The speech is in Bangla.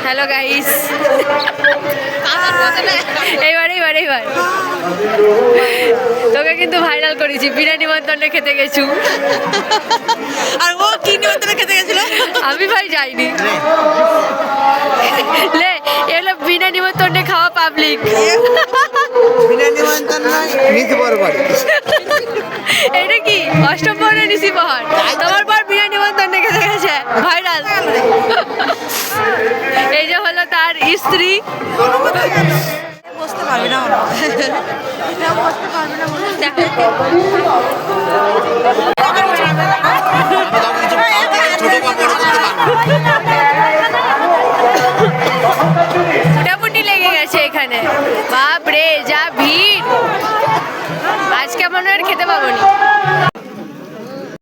হ্যালো গাইস, এইবার তোকে কিন্তু ভাইরাল করেছি, বিনা নিমন্ত্রণে খেতে গেছু। আর ও কি নিমন্ত্রণে খেতে গেছিল? আমি ভাই যাইনি। লে এলো বিনা নিমন্ত্রণে খাওয়া পাবলিক। বিনা নিমন্ত্রণ নিতে পারবো। এটা কি অষ্টম পর্বে নিশি পাহাড়, তোমার পর বিনা নিমন্ত্রণে খেতে গেছে, ভাইরাল। এই যে হলো তার স্ত্রী। বসতে পারবি না, বসতে পারবি না। ফুটাফুটি লেগে গেছে এখানে, বাপ রে যা ভিড়, আজকে মনে হয় খেতে পাবো নি।